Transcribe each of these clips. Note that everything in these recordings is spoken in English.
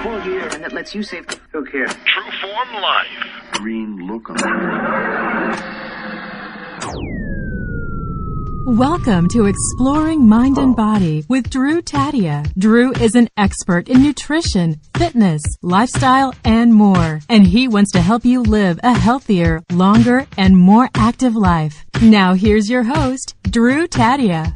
for the air, and that lets you save. Look here. True Form Life. Green look on it. Welcome to Exploring Mind and Body with Drew Tadia. Drew is an expert in nutrition, fitness, lifestyle, and more. And he wants to help you live a healthier, longer, and more active life. Now here's your host, Drew Tadia.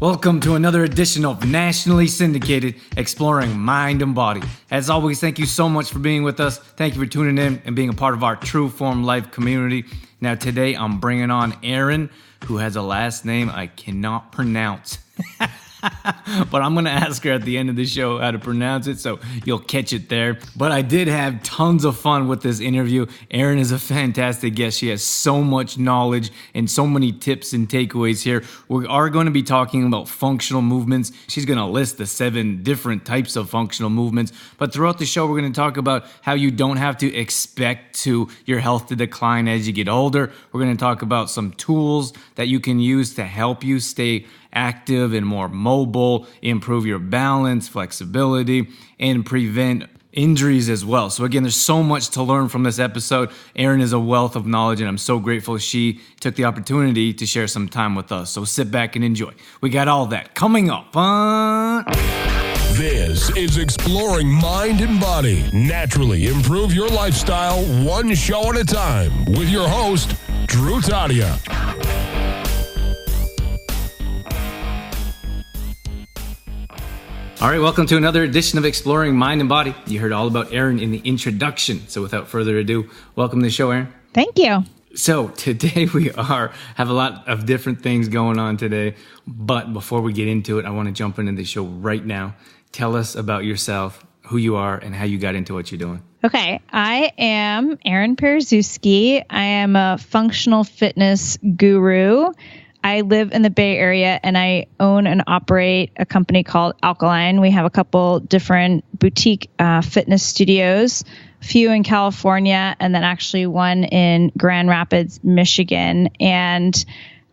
Welcome to another edition of nationally syndicated Exploring Mind and Body. As always, thank you so much for being with us. Thank you for tuning in and being a part of our True Form Life community. Now today I'm bringing on Erin, who has a last name I cannot pronounce. But I'm going to ask her at the end of the show how to pronounce it, so you'll catch it there. But I did have tons of fun with this interview. Erin is a fantastic guest. She has so much knowledge and so many tips and takeaways here. We are going to be talking about functional movements. She's going to list the 7 different types of functional movements. But throughout the show, we're going to talk about how you don't have to expect your health to decline as you get older. We're going to talk about some tools that you can use to help you stay active and more mobile, improve your balance, flexibility, and prevent injuries as well. So again, there's so much to learn from this episode. Erin is a wealth of knowledge, and I'm so grateful she took the opportunity to share some time with us. So sit back and enjoy. We got all that coming up. This is Exploring Mind and Body. Naturally improve your lifestyle one show at a time with your host, Drew Tadia. All right, welcome to another edition of Exploring Mind and Body. You heard all about Erin in the introduction. So without further ado, welcome to the show, Erin. Thank you. So today we have a lot of different things going on today. But before we get into it, I want to jump into the show right now. Tell us about yourself, who you are, and how you got into what you're doing. Okay, I am Erin Paruszewski. I am a functional fitness guru. I live in the Bay Area, and I own and operate a company called Alkalign. We have a couple different boutique fitness studios, a few in California, and then actually one in Grand Rapids, Michigan. And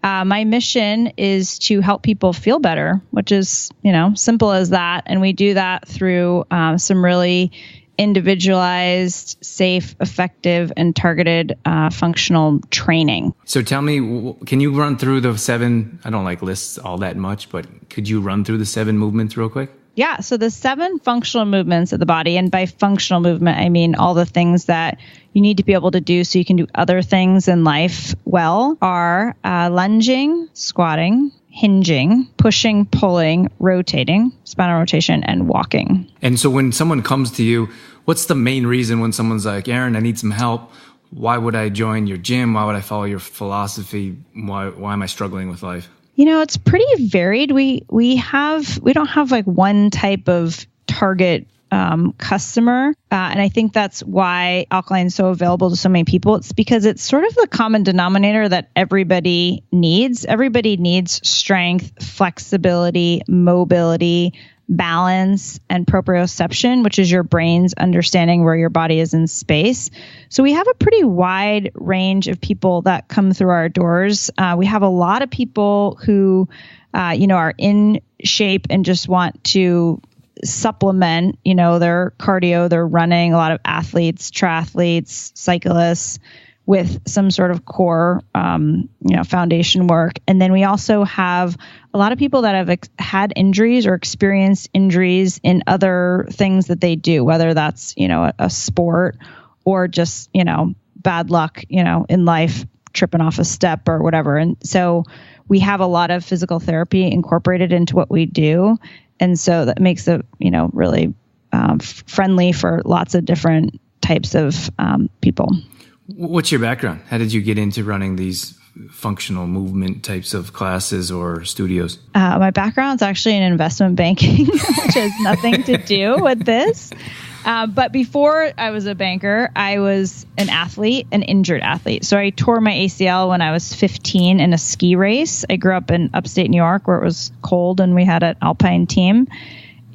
my mission is to help people feel better, which is, simple as that. And we do that through some really individualized, safe, effective, and targeted functional training. So tell me, can you run through the 7, I don't like lists all that much, but could you run through the 7 movements real quick? Yeah, so the 7 functional movements of the body, and by functional movement, I mean all the things that you need to be able to do so you can do other things in life well, are lunging, squatting, hinging, pushing, pulling, rotating, spinal rotation, and walking. And so when someone comes to you, what's the main reason when someone's like, Erin, I need some help? Why would I join your gym? Why would I follow your philosophy? Why am I struggling with life? It's pretty varied. We don't have like one type of target customer. And I think that's why Alkalign is so available to so many people. It's because it's sort of the common denominator that everybody needs. Everybody needs strength, flexibility, mobility, balance, and proprioception, which is your brain's understanding where your body is in space. So we have a pretty wide range of people that come through our doors. We have a lot of people who, are in shape and just want to supplement, their cardio, their running, a lot of athletes, triathletes, cyclists with some sort of core, foundation work. And then we also have a lot of people that have had injuries or experienced injuries in other things that they do, whether that's, a sport or just, bad luck, in life, tripping off a step or whatever. And so we have a lot of physical therapy incorporated into what we do. And so that makes it, really friendly for lots of different types of people. What's your background? How did you get into running these functional movement types of classes or studios? My background's actually in investment banking, which has nothing to do with this. But before I was a banker, I was an athlete, an injured athlete. So I tore my ACL when I was 15 in a ski race. I grew up in upstate New York where it was cold and we had an alpine team.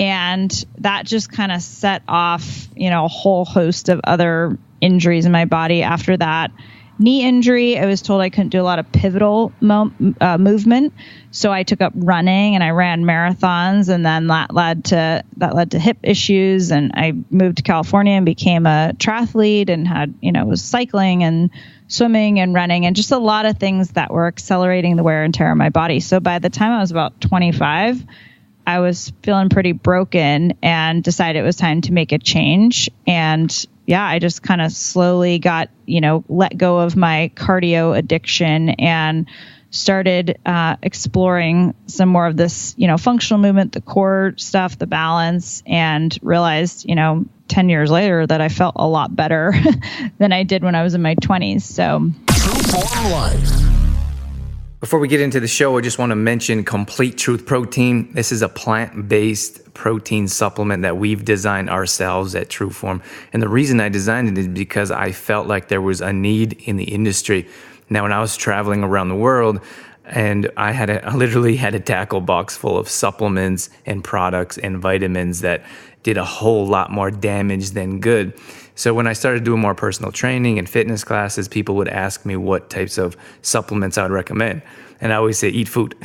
And that just kind of set off, a whole host of other injuries in my body after that. knee injury, I was told I couldn't do a lot of pivotal movement. So I took up running and I ran marathons, and then that led to hip issues. And I moved to California and became a triathlete and had, was cycling and swimming and running and just a lot of things that were accelerating the wear and tear on my body. So by the time I was about 25, I was feeling pretty broken and decided it was time to make a change. And yeah, I just kind of slowly got, let go of my cardio addiction and started exploring some more of this, functional movement, the core stuff, the balance, and realized, 10 years later that I felt a lot better than I did when I was in my 20s. So True Form Life. Before we get into the show, I just want to mention Complete Truth Protein. This is a plant-based protein supplement that we've designed ourselves at True Form. And the reason I designed it is because I felt like there was a need in the industry. Now, when I was traveling around the world, and I literally had a tackle box full of supplements and products and vitamins that did a whole lot more damage than good. So when I started doing more personal training and fitness classes, people would ask me what types of supplements I would recommend. And I always say, eat food.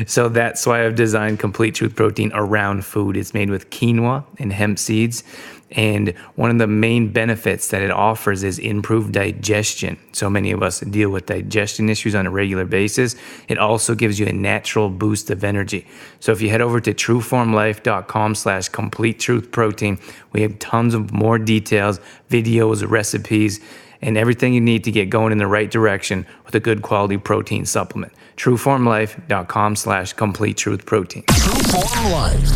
So that's why I've designed Complete Truth Protein around food. It's made with quinoa and hemp seeds. And one of the main benefits that it offers is improved digestion. So many of us deal with digestion issues on a regular basis. It also gives you a natural boost of energy. So if you head over to trueformlife.com/complete-truth-protein, we have tons of more details, videos, recipes, and everything you need to get going in the right direction with a good quality protein supplement. trueformlife.com/complete-truth-protein. True Form Life.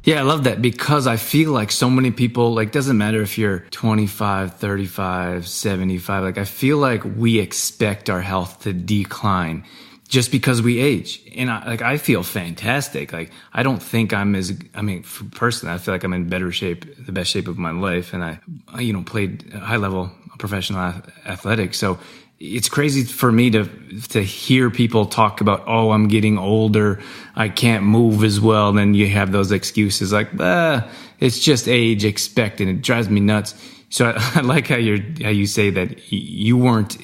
Yeah, I love that because I feel like so many people, doesn't matter if you're 25, 35, 75, I feel like we expect our health to decline just because we age. And I feel fantastic. I don't think personally, I feel like I'm in better shape, the best shape of my life. And I played high level professional athletics. So it's crazy for me to hear people talk about, oh, I'm getting older, I can't move as well. And then you have those excuses it's just age, expected. It drives me nuts. So I like how you say that you weren't,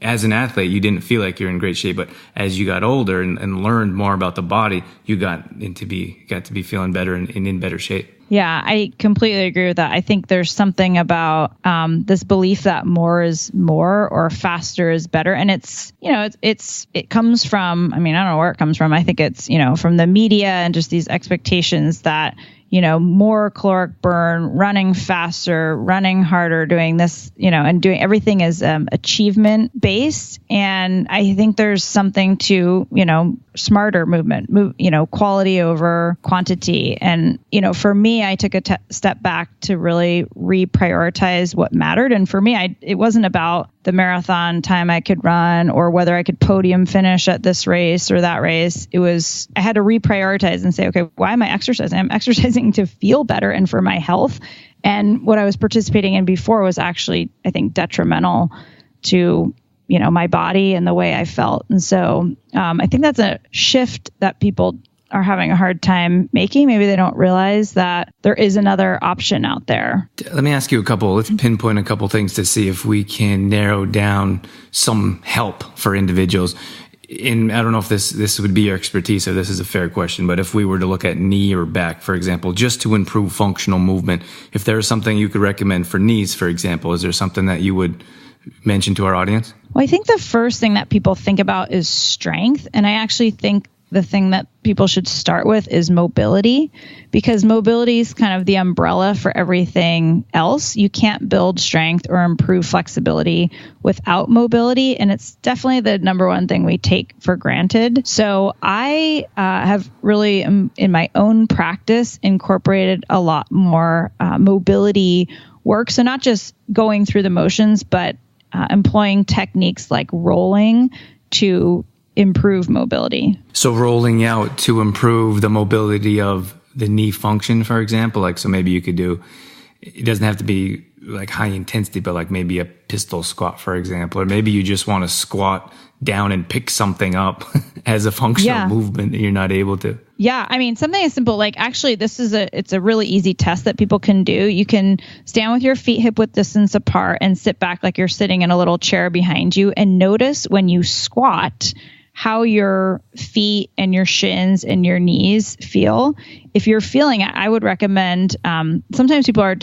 as an athlete, you didn't feel like you're in great shape, but as you got older and learned more about the body, you got to be feeling better and in better shape. Yeah, I completely agree with that. I think there's something about this belief that more is more or faster is better. And it comes from, I don't know where it comes from. I think it's, from the media and just these expectations that, more caloric burn, running faster, running harder, doing this, and doing everything is achievement based. And I think there's something to, smarter movement, quality over quantity. And, for me, I took a step back to really reprioritize what mattered. And for me, it wasn't about the marathon time I could run or whether I could podium finish at this race or that race. I had to reprioritize and say, okay, why am I exercising? I'm exercising to feel better and for my health. And what I was participating in before was actually, I think, detrimental to, my body and the way I felt. And so I think that's a shift that people are having a hard time making. Maybe they don't realize that there is another option out there. Let me ask you let's pinpoint a couple things to see if we can narrow down some help for individuals. And I don't know if this would be your expertise or this is a fair question, but if we were to look at knee or back, for example, just to improve functional movement, if there is something you could recommend for knees, for example, is there something that you would mention to our audience? Well, I think the first thing that people think about is strength. And I actually think the thing that people should start with is mobility, because mobility is kind of the umbrella for everything else. You can't build strength or improve flexibility without mobility. And it's definitely the number one thing we take for granted. So I have really, in my own practice, incorporated a lot more mobility work. So not just going through the motions, but employing techniques like rolling to improve mobility. So rolling out to improve the mobility of the knee function, for example, so maybe you could do it doesn't have to be like high intensity, but like maybe a pistol squat, for example, or maybe you just want to squat down and pick something up as a functional movement that you're not able to. Yeah, I mean, something as simple, like actually it's a really easy test that people can do. You can stand with your feet hip width distance apart and sit back like you're sitting in a little chair behind you, and notice when you squat how your feet and your shins and your knees feel. If you're feeling it, I would recommend, sometimes people are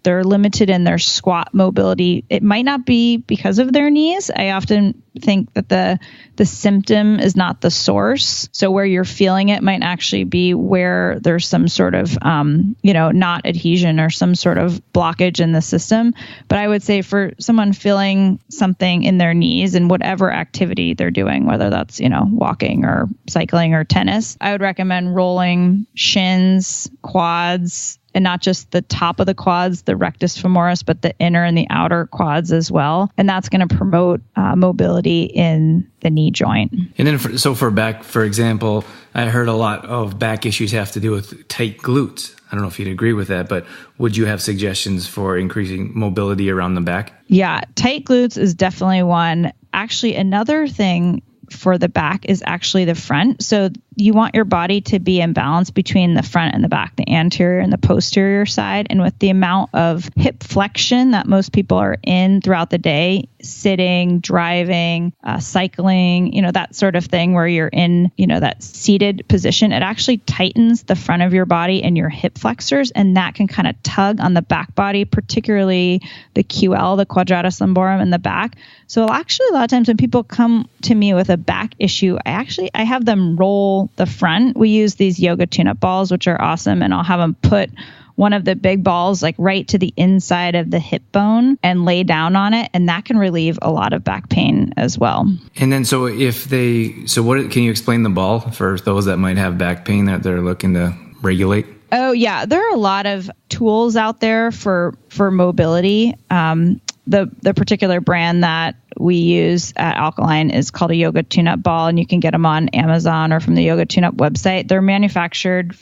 they're limited in their squat mobility. It might not be because of their knees. I often think that the symptom is not the source. So where you're feeling it might actually be where there's some sort of, not adhesion or some sort of blockage in the system. But I would say for someone feeling something in their knees and whatever activity they're doing, whether that's, walking or cycling or tennis, I would recommend rolling shins, quads, and not just the top of the quads, the rectus femoris, but the inner and the outer quads as well. And that's going to promote mobility in the knee joint. And then for back, for example, I heard a lot of back issues have to do with tight glutes. I don't know if you'd agree with that, but would you have suggestions for increasing mobility around the back? Yeah, tight glutes is definitely one. Actually, another thing for the back is actually the front. So you want your body to be in balance between the front and the back, the anterior and the posterior side. And with the amount of hip flexion that most people are in throughout the day, sitting, driving, cycling, that sort of thing where you're in, that seated position, it actually tightens the front of your body and your hip flexors. And that can kind of tug on the back body, particularly the QL, the quadratus lumborum in the back. So actually a lot of times when people come to me with a back issue, I have them roll the front. We use these yoga tune-up balls, which are awesome. And I'll have them put one of the big balls like right to the inside of the hip bone and lay down on it. And that can relieve a lot of back pain as well. And then can you explain the ball for those that might have back pain that they're looking to regulate? Oh yeah. There are a lot of tools out there for mobility. The particular brand that we use at Alkalign is called a yoga tune-up ball, and you can get them on Amazon or from the yoga tune-up website.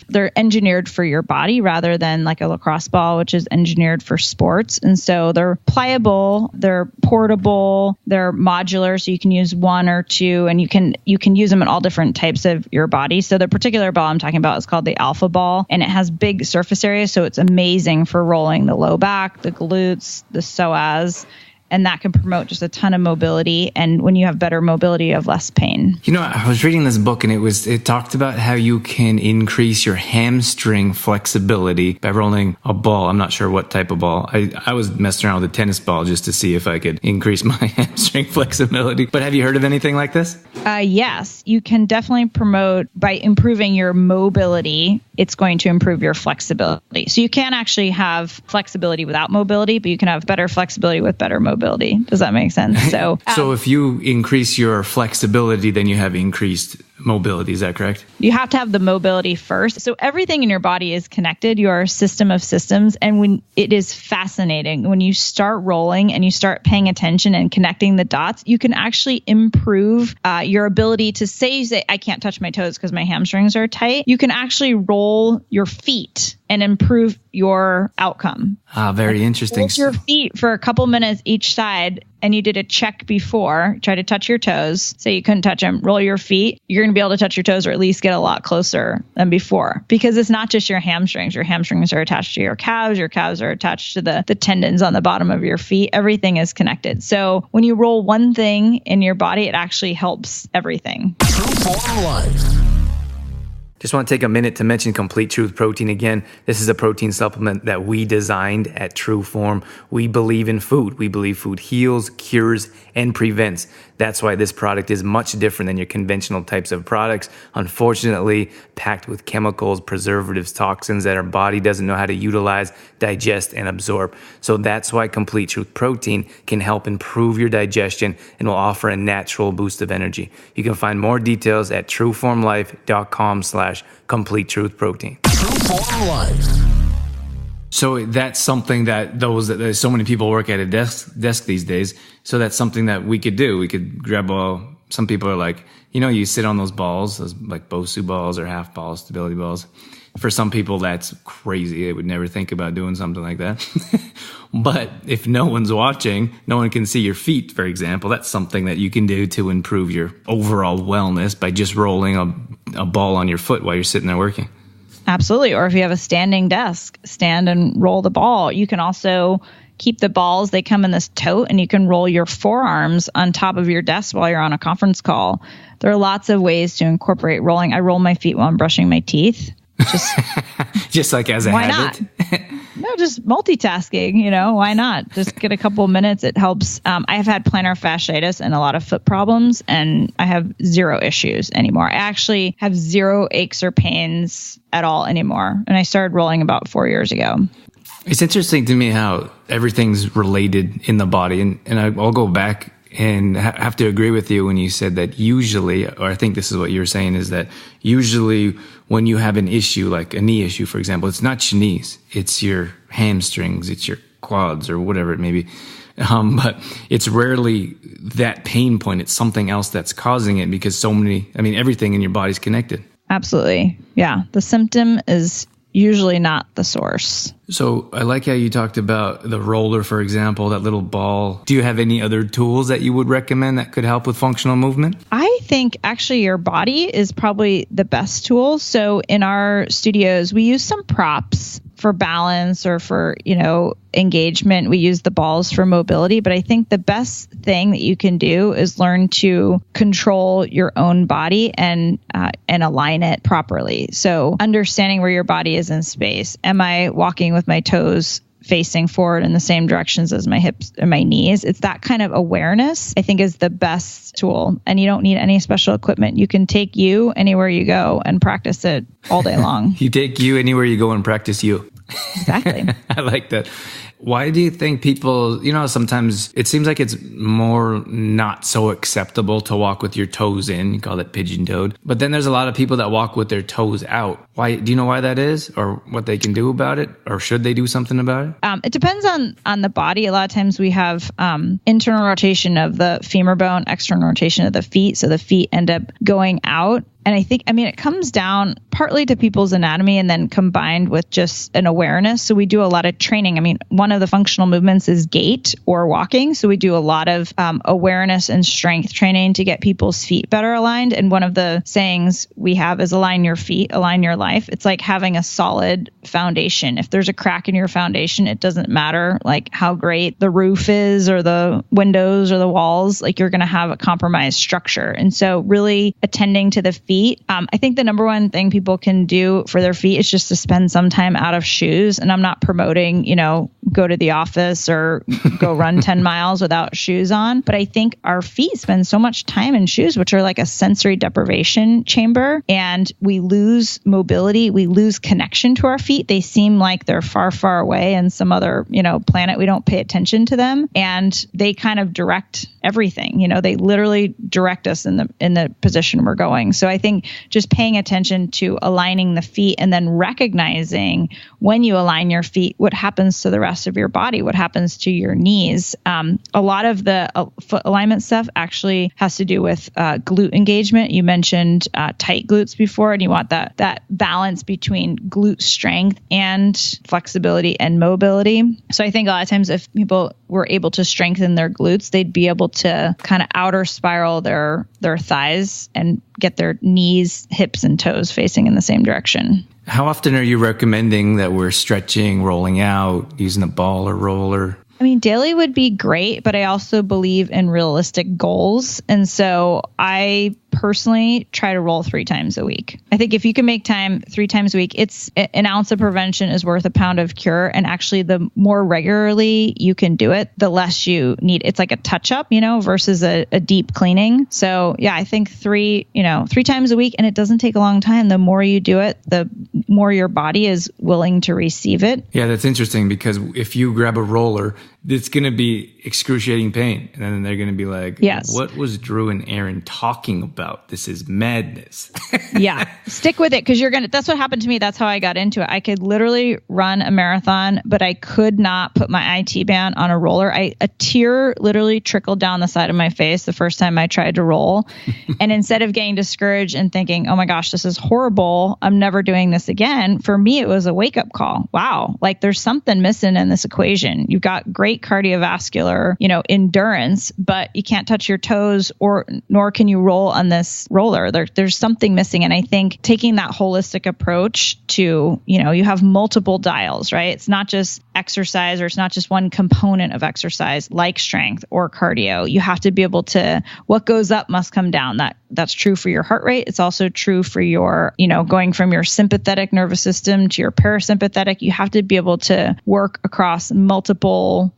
They're engineered for your body rather than like a lacrosse ball, which is engineered for sports. And so they're pliable, they're portable, they're modular, so you can use one or two, and you can use them in all different types of your body. So the particular ball I'm talking about is called the Alpha Ball, and it has big surface area, so it's amazing for rolling the low back, the glutes, the psoas. And that can promote just a ton of mobility. And when you have better mobility, you have less pain. I was reading this book and it talked about how you can increase your hamstring flexibility by rolling a ball. I'm not sure what type of ball. I was messing around with a tennis ball just to see if I could increase my hamstring flexibility. But have you heard of anything like this? Yes, you can definitely promote by improving your mobility. It's going to improve your flexibility. So you can actually have flexibility without mobility, but you can have better flexibility with better mobility. Does that make sense? So if you increase your flexibility, then you have increased mobility. Is that correct? You have to have the mobility first. So everything in your body is connected. You are a system of systems. And when it is fascinating, when you start rolling and you start paying attention and connecting the dots, you can actually improve your ability to say, I can't touch my toes because my hamstrings are tight. You can actually roll your feet and improve your outcome. Very interesting. Hold your feet for a couple minutes each side, and you did a check before. Try to touch your toes. Say you couldn't touch them. Roll your feet. You're going to be able to touch your toes, or at least get a lot closer than before. Because it's not just your hamstrings. Your hamstrings are attached to your calves. Your calves are attached to the tendons on the bottom of your feet. Everything is connected. So when you roll one thing in your body, it actually helps everything. True Form Life. Just want to take a minute to mention Complete Truth Protein again. This is a protein supplement that we designed at True Form. We believe in food. We believe food heals, cures, and prevents. That's why this product is much different than your conventional types of products. Unfortunately, packed with chemicals, preservatives, toxins that our body doesn't know how to utilize, digest, and absorb. So that's why Complete Truth Protein can help improve your digestion and will offer a natural boost of energy. You can find more details at trueformlife.com/Complete Truth Protein. True Form Life. So that's something that so many people work at a desk these days. So that's something that we could do. We could grab some people are like, you sit on those balls, those like BOSU balls or half balls, stability balls. For some people, that's crazy. They would never think about doing something like that. But if no one's watching, no one can see your feet, for example, that's something that you can do to improve your overall wellness by just rolling a ball on your foot while you're sitting there working. Absolutely. Or if you have a standing desk, stand and roll the ball. You can also keep the balls. They come in this tote, and you can roll your forearms on top of your desk while you're on a conference call. There are lots of ways to incorporate rolling. I roll my feet while I'm brushing my teeth. Just like as a why habit. Not? No, just multitasking, why not? Just get a couple of minutes. It helps. I have had plantar fasciitis and a lot of foot problems, and I have zero issues anymore. I actually have zero aches or pains at all anymore. And I started rolling about 4 years ago. It's interesting to me how everything's related in the body. And I'll go back and have to agree with you when you said that usually, or I think this is what you're saying, is that usually when you have an issue, like a knee issue, for example, it's not your knees, it's your hamstrings, it's your quads or whatever it may be. But it's rarely that pain point. It's something else that's causing it because everything in your body's connected. Absolutely. Yeah. The symptom is usually not the source. So I like how you talked about the roller, for example, that little ball. Do you have any other tools that you would recommend that could help with functional movement? I think actually your body is probably the best tool. So in our studios, we use some props for balance or for, engagement. We use the balls for mobility, but I think the best thing that you can do is learn to control your own body and align it properly. So understanding where your body is in space. Am I walking with my toes facing forward in the same directions as my hips and my knees? It's that kind of awareness, I think, is the best tool. And you don't need any special equipment. You can take you anywhere you go and practice it all day long. You take you anywhere you go and practice you. Exactly. I like that. Why do you think people, sometimes it seems like it's more not so acceptable to walk with your toes in, you call it pigeon-toed. But then there's a lot of people that walk with their toes out. Why? Do you know why that is, or what they can do about it, or should they do something about it? It depends on the body. A lot of times we have internal rotation of the femur bone, external rotation of the feet. So the feet end up going out. And I think, it comes down partly to people's anatomy and then combined with just an awareness. So we do a lot of training. One of the functional movements is gait or walking. So we do a lot of awareness and strength training to get people's feet better aligned. And one of the sayings we have is align your feet, align your life. It's like having a solid foundation. If there's a crack in your foundation, it doesn't matter like how great the roof is or the windows or the walls, like you're going to have a compromised structure. And so really attending to the feet. I think the number one thing people can do for their feet is just to spend some time out of shoes. And I'm not promoting, go to the office or go run 10 miles without shoes on. But I think our feet spend so much time in shoes, which are like a sensory deprivation chamber. And we lose mobility. We lose connection to our feet. They seem like they're far, far away in some other, planet. We don't pay attention to them. And they kind of direct everything. They literally direct us in the position we're going. So I think just paying attention to aligning the feet and then recognizing when you align your feet, what happens to the rest of your body, what happens to your knees. A lot of the foot alignment stuff actually has to do with glute engagement. You mentioned tight glutes before, and you want that balance between glute strength and flexibility and mobility. So I think a lot of times if people were able to strengthen their glutes, they'd be able to kind of outer spiral their thighs and get their knees, hips, and toes facing in the same direction. How often are you recommending that we're stretching, rolling out, using a ball or roller? Daily would be great, but I also believe in realistic goals. And so I personally try to roll 3 times a week. I think if you can make time 3 times a week, it's an ounce of prevention is worth a pound of cure. And actually, the more regularly you can do it, the less you need. It's like a touch up, versus a deep cleaning. So yeah, I think 3 times a week, and it doesn't take a long time. The more you do it, the more your body is willing to receive it. Yeah, that's interesting because if you grab a roller, it's going to be excruciating pain. And then they're going to be like, yes, what was Drew and Erin talking about? about. This is madness. Yeah. Stick with it because that's what happened to me. That's how I got into it. I could literally run a marathon, but I could not put my IT band on a roller. A tear literally trickled down the side of my face the first time I tried to roll. And instead of getting discouraged and thinking, oh my gosh, this is horrible, I'm never doing this again. For me, it was a wake up call. Wow. Like there's something missing in this equation. You've got great cardiovascular, endurance, but you can't touch your toes nor can you roll on this roller. There's something missing. And I think taking that holistic approach to, you have multiple dials, right? It's not just exercise or it's not just one component of exercise like strength or cardio. You have to be able to, what goes up must come down. That's true for your heart rate. It's also true for your, going from your sympathetic nervous system to your parasympathetic. You have to be able to work across multiple,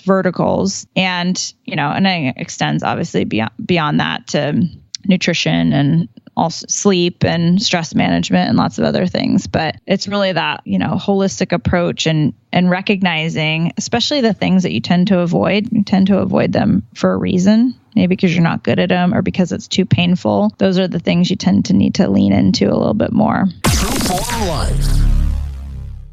verticals and it extends obviously beyond that to nutrition and also sleep and stress management and lots of other things. But it's really that, holistic approach and recognizing, especially the things that you tend to avoid them for a reason. Maybe because you're not good at them or because it's too painful. Those are the things you tend to need to lean into a little bit more. True Form Life.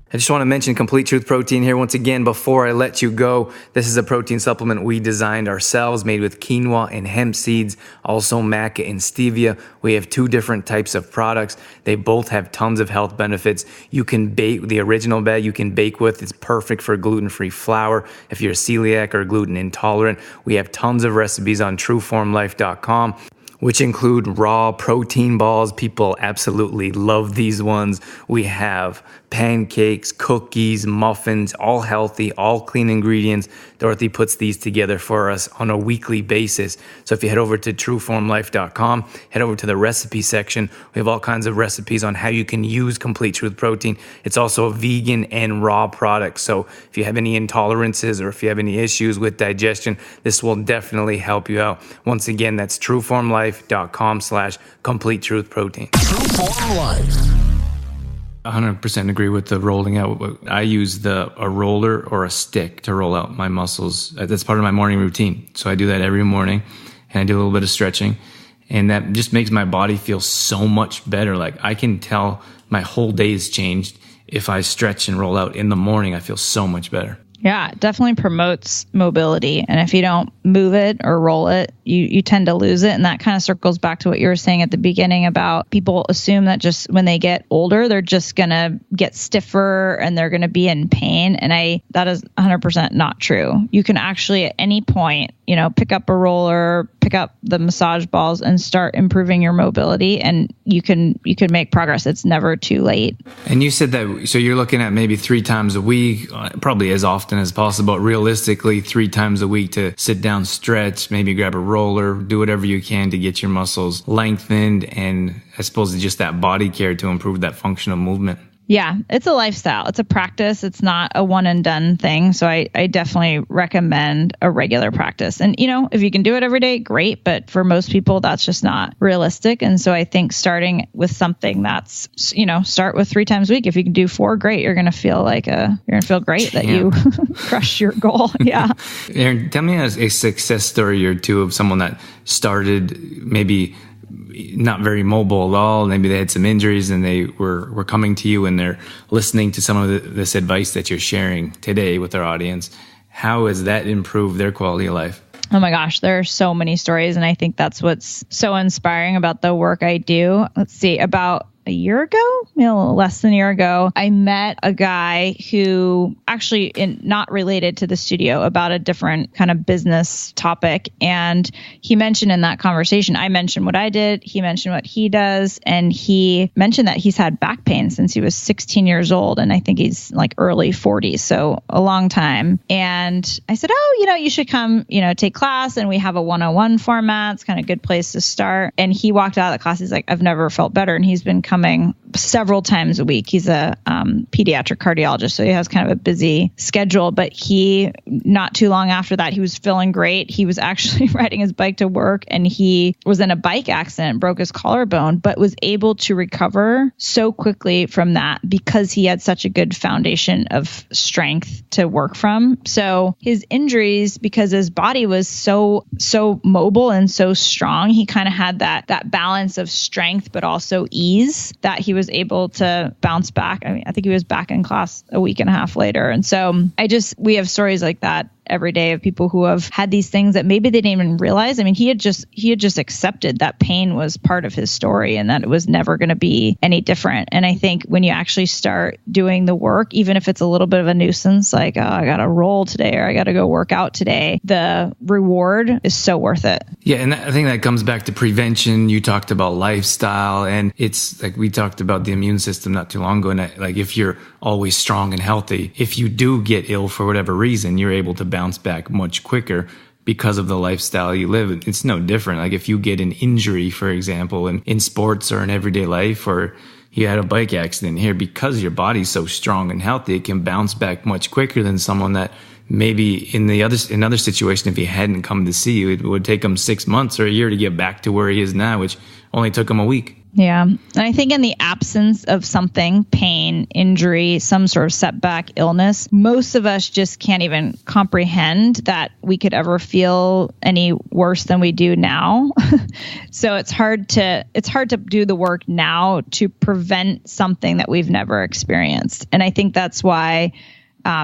I just want to mention Complete Truth Protein here once again before I let you go. This is a protein supplement we designed ourselves, made with quinoa and hemp seeds, also maca and stevia. We have 2 different types of products. They both have tons of health benefits. You can bake the original bag you can bake with. It's perfect for gluten-free flour. If you're celiac or gluten intolerant, we have tons of recipes on trueformlife.com. which include raw protein balls. People absolutely love these ones. We have pancakes, cookies, muffins, all healthy, all clean ingredients. Dorothy puts these together for us on a weekly basis. So if you head over to trueformlife.com, head over to the recipe section. We have all kinds of recipes on how you can use Complete Truth Protein. It's also a vegan and raw product. So if you have any intolerances or if you have any issues with digestion, this will definitely help you out. Once again, that's trueformlife.com/complete truth protein. True Form Life. 100% agree with the rolling out. I use a roller or a stick to roll out my muscles. That's part of my morning routine. So I do that every morning and I do a little bit of stretching, and that just makes my body feel so much better. Like I can tell my whole day has changed. If I stretch and roll out in the morning, I feel so much better. Yeah, it definitely promotes mobility. And if you don't move it or roll it, you tend to lose it. And that kind of circles back to what you were saying at the beginning about people assume that just when they get older, they're just going to get stiffer and they're going to be in pain. And that is 100% not true. You can actually at any point, pick up a roller, pick up the massage balls and start improving your mobility, and you can make progress. It's never too late. And you said that, so you're looking at maybe 3 times a week, probably as often as possible, but realistically 3 times a week to sit down, stretch, maybe grab a roller, do whatever you can to get your muscles lengthened, and I suppose it's just that body care to improve that functional movement. Yeah, it's a lifestyle. It's a practice. It's not a one and done thing. So I definitely recommend a regular practice. And, if you can do it every day, great. But for most people, that's just not realistic. And so I think starting with something that's, start with 3 times a week. If you can do 4, great. You're going to feel great that you crushed your goal. Yeah. Erin, tell me a success story or 2 of someone that started maybe not very mobile at all. Maybe they had some injuries and they were coming to you and they're listening to some of this advice that you're sharing today with our audience. How has that improved their quality of life? Oh my gosh, there are so many stories. And I think that's what's so inspiring about the work I do. Let's see, about a year ago, a little less than a year ago, I met a guy who actually not related to the studio about a different kind of business topic. And he mentioned in that conversation, I mentioned what I did. He mentioned what he does. And he mentioned that he's had back pain since he was 16 years old. And I think he's like early 40s. So a long time. And I said, you should come, take class. And we have a 101 format. It's kind of a good place to start. And he walked out of the class. He's like, I've never felt better. And he's been coming several times a week. He's a pediatric cardiologist, so he has kind of a busy schedule. But he, not too long after that, he was feeling great. He was actually riding his bike to work, and he was in a bike accident, broke his collarbone, but was able to recover so quickly from that because he had such a good foundation of strength to work from. So his injuries, because his body was so mobile and so strong, he kind of had that balance of strength but also ease that he was able to bounce back. I mean, I think he was back in class a week and a half later. And so we have stories like that every day of people who have had these things that maybe they didn't even realize. I mean, he had just accepted that pain was part of his story and that it was never going to be any different. And I think when you actually start doing the work, even if it's a little bit of a nuisance, like, oh, I got to roll today or I got to go work out today, the reward is so worth it. Yeah. And I think that comes back to prevention. You talked about lifestyle, and it's like we talked about the immune system not too long ago. And like, if you're always strong and healthy, if you do get ill for whatever reason, you're able to bounce back much quicker because of the lifestyle you live. It's no different. Like if you get an injury, for example, in sports or in everyday life, or you had a bike accident here, because your body's so strong and healthy, it can bounce back much quicker than someone that maybe in another situation, if he hadn't come to see you, it would take him 6 months or a year to get back to where he is now, which only took him a week. Yeah. And I think in the absence of something, pain, injury, some sort of setback, illness, most of us just can't even comprehend that we could ever feel any worse than we do now. So it's hard to do the work now to prevent something that we've never experienced. And I think that's why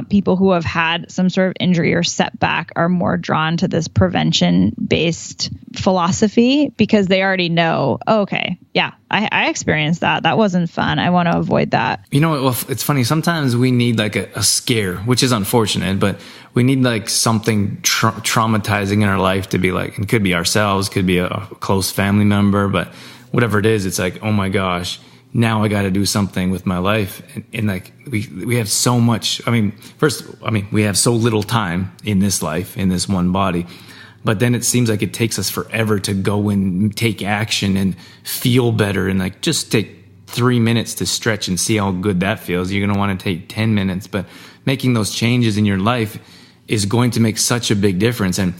people who have had some sort of injury or setback are more drawn to this prevention-based philosophy, because they already know, oh, okay, yeah, I experienced that. That wasn't fun. I want to avoid that. You know what? Well, it's funny. Sometimes we need like a scare, which is unfortunate, but we need like something traumatizing in our life to be like, it could be ourselves, could be a close family member, but whatever it is, it's like, oh my gosh, now I got to do something with my life. And like, we have so much, we have so little time in this life, in this one body, but then it seems like it takes us forever to go and take action and feel better. And like, just take 3 minutes to stretch and see how good that feels. You're going to want to take 10 minutes, but making those changes in your life is going to make such a big difference. And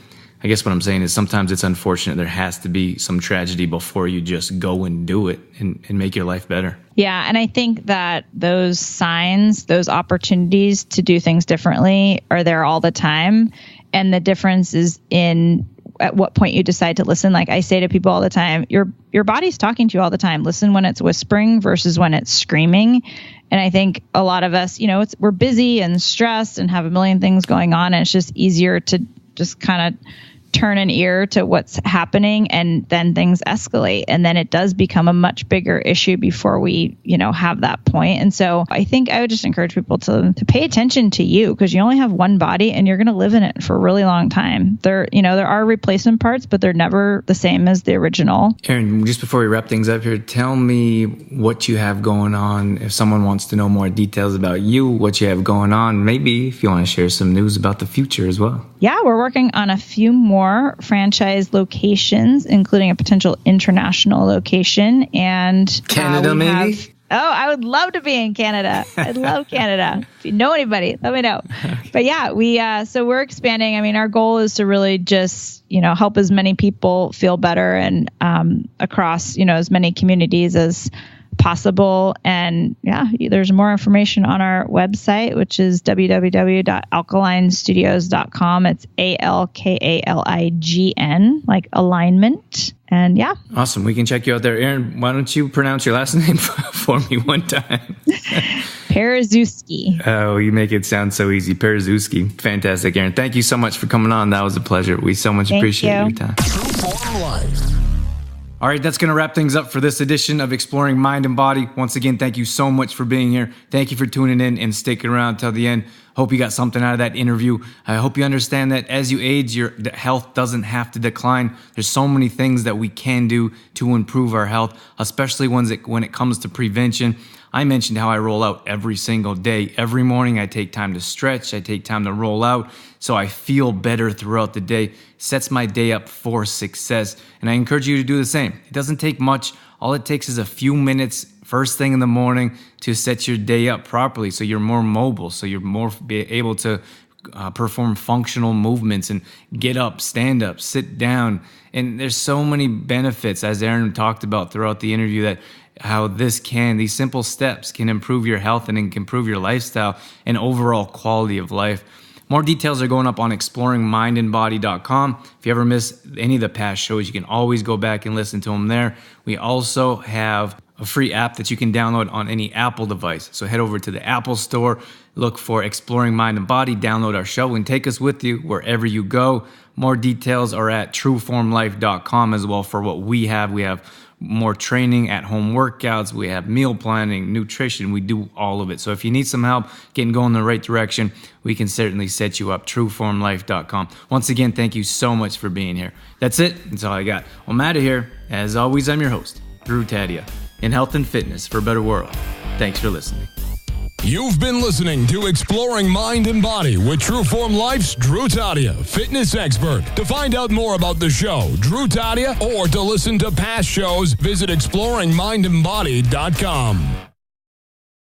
I guess what I'm saying is sometimes it's unfortunate. There has to be some tragedy before you just go and do it and make your life better. Yeah. And I think that those signs, those opportunities to do things differently are there all the time. And the difference is in at what point you decide to listen. Like I say to people all the time, your body's talking to you all the time. Listen when it's whispering versus when it's screaming. And I think a lot of us, we're busy and stressed and have a million things going on. And it's just easier to just kind of turn an ear to what's happening, and then things escalate. And then it does become a much bigger issue before we, have that point. And so I think I would just encourage people to pay attention to you, because you only have one body and you're going to live in it for a really long time. There are replacement parts, but they're never the same as the original. Erin, just before we wrap things up here, tell me what you have going on. If someone wants to know more details about you, what you have going on, maybe if you want to share some news about the future as well. Yeah, we're working on a few more franchise locations, including a potential international location. And Canada, maybe? I would love to be in Canada. I'd love Canada. If you know anybody, let me know. Okay. But yeah, so we're expanding. I mean, our goal is to really just, help as many people feel better and across, as many communities as possible. And yeah, there's more information on our website, which is www.alkalign.studios.com. It's ALKALIGN, like alignment. And yeah. Awesome. We can check you out there. Erin, why don't you pronounce your last name for me one time? Paruszewski. Oh, you make it sound so easy. Paruszewski. Fantastic, Erin. Thank you so much for coming on. That was a pleasure. We so much appreciate your time. All right, that's going to wrap things up for this edition of Exploring Mind and Body. Once again, thank you so much for being here. Thank you for tuning in and sticking around till the end. Hope you got something out of that interview. I hope you understand that as you age, your health doesn't have to decline. There's so many things that we can do to improve our health, especially when it comes to prevention. I mentioned how I roll out every single day. Every morning I take time to stretch. I take time to roll out so I feel better throughout the day. Sets my day up for success. And I encourage you to do the same. It doesn't take much. All it takes is a few minutes first thing in the morning to set your day up properly so you're more mobile, so you're more able to perform functional movements and get up, stand up, sit down. And there's so many benefits, as Erin talked about throughout the interview, that how these simple steps can improve your health and can improve your lifestyle and overall quality of life. More details are going up on exploringmindandbody.com. If you ever miss any of the past shows, you can always go back and listen to them there. We also have a free app that you can download on any Apple device. So head over to the Apple Store, look for Exploring Mind and Body, download our show, and take us with you wherever you go. More details are at trueformlife.com as well for what we have. We have more training, at-home workouts, we have meal planning, nutrition, we do all of it. So if you need some help getting going in the right direction, we can certainly set you up, trueformlife.com. Once again, thank you so much for being here. That's it. That's all I got. Well, I'm out of here. As always, I'm your host, Drew Tadia, in health and fitness for a better world. Thanks for listening. You've been listening to Exploring Mind and Body with Trueform Life's Drew Tadia, fitness expert. To find out more about the show, Drew Tadia, or to listen to past shows, visit exploringmindandbody.com.